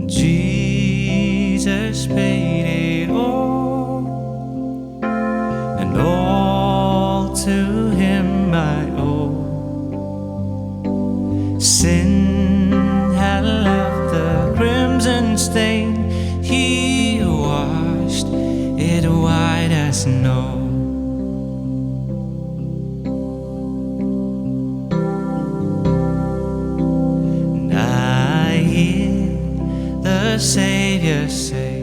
Jesus paid it all, and all to him I owe. Sin had left the crimson stain, he washed it white as snow. And I hear the Savior say,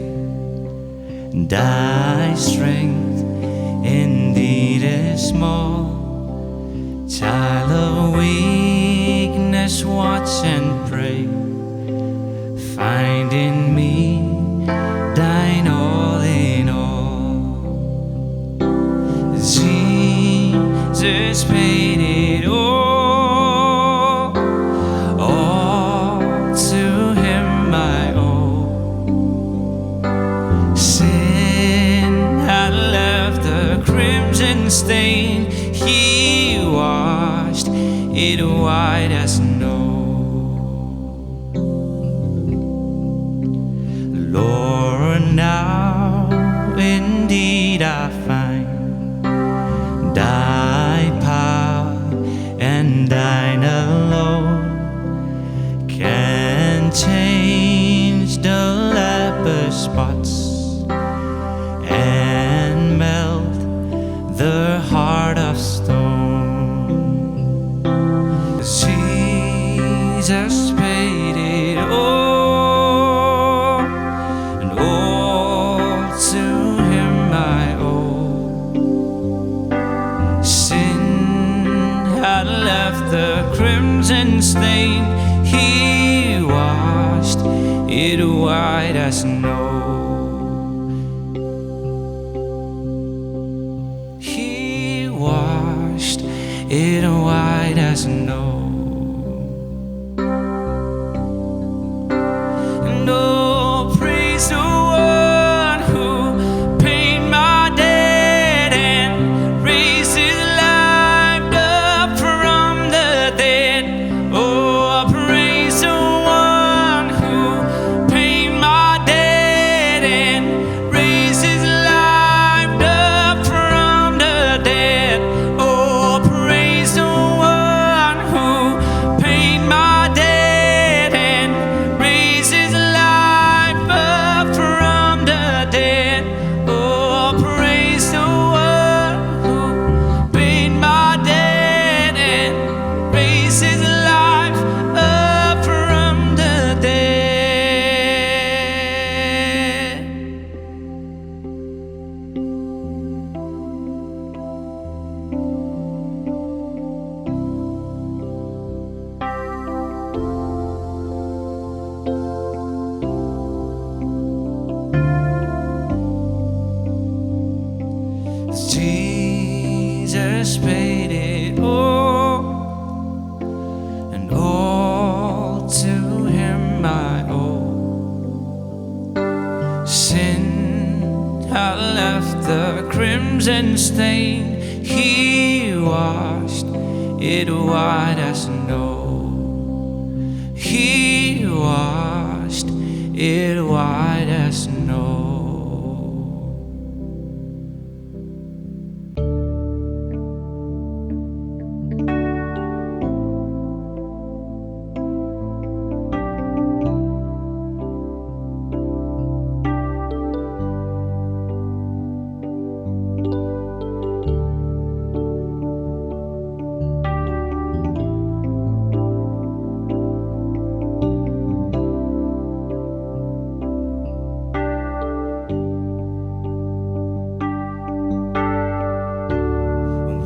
thy strength indeed is small. Child of weakness, watch and pray. Find in me thine all in all. Jesus paid it all to him I owe. Sin had left the crimson stain, he washed it white as snow. Lord, now indeed I find thy power and thine alone can change the leper's spots and melt the heart of stone. Jesus paid it all, and all to him I owe. Sin had left the crimson stain, he washed it white as snow. He washed it white as snow. And oh, praise the one who paid my debt and raised his life up from the dead. Oh, praise the one who paid my debt and raised his life up from the dead. Oh, praise the one who paid my debt and raised his life up from the dead. Oh, praise the one who paid my debt and raised his life up from the dead. Jesus paid it all, and all to him I owe. Sin had left the crimson stain, he washed it white as snow. He washed it white as snow.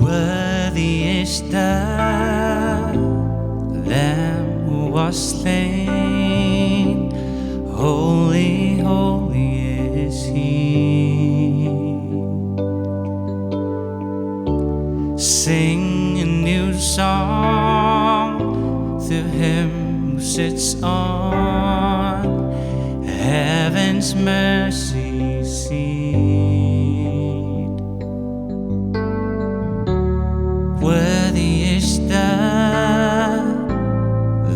Worthy is the Lamb who was slain, holy, holy is he. Sing a new song to him who sits on heaven's mercy seat. Worthy is the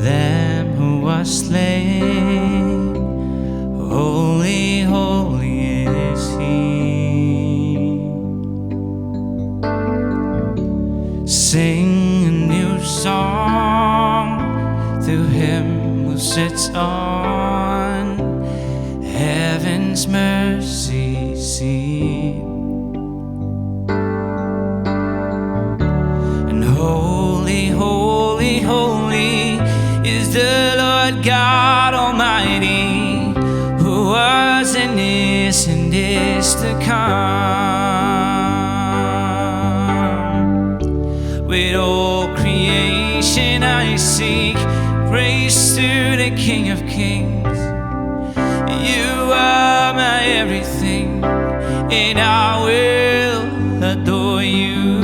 Lamb who was slain, His mercy seat. And holy, holy, holy is the Lord God Almighty, who was and is to come. With all creation I seek praise to the King of Kings. You are my everything, and I will adore you.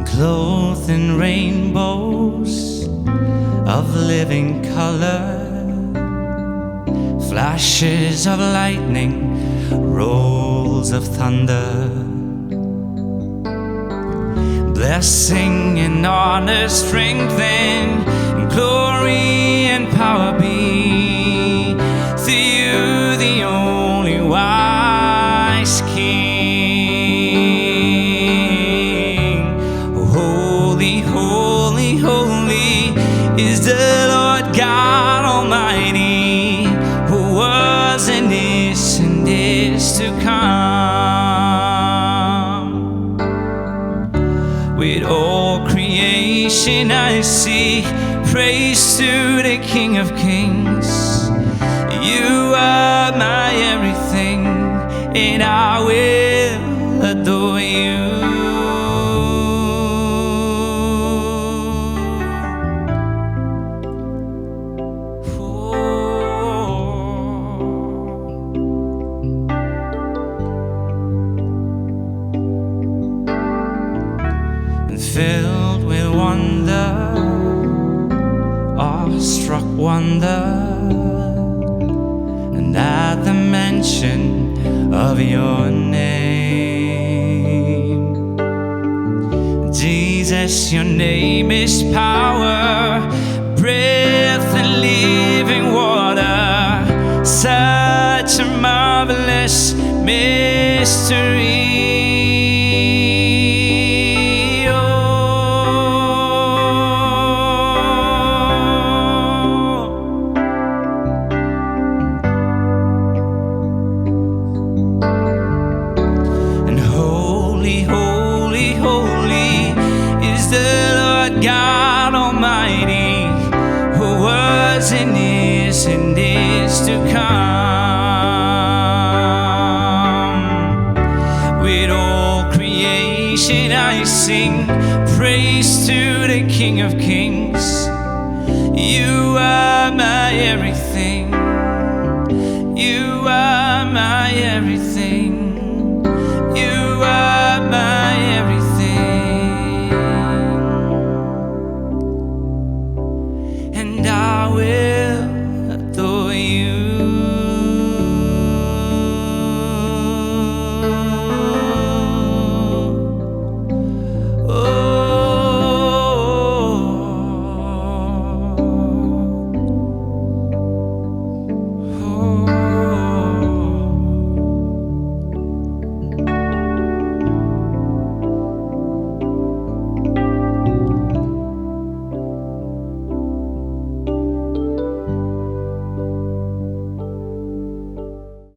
Clothed in rainbows of living color, flashes of lightning, rolls of thunder. Blessing and honor, strength and glory and power be to you, the only wise King. Holy, holy, holy is the Lord God Almighty, who was and is to come. With all creation I sing praise to the King of Kings. You are my everything, and I will adore you. Filled with wonder, awestruck wonder, and at the mention of your name, Jesus, your name is power, breath and living water, such a marvelous mystery. God Almighty, who was and is to come. With all creation I sing praise to the King of Kings. You are my everything.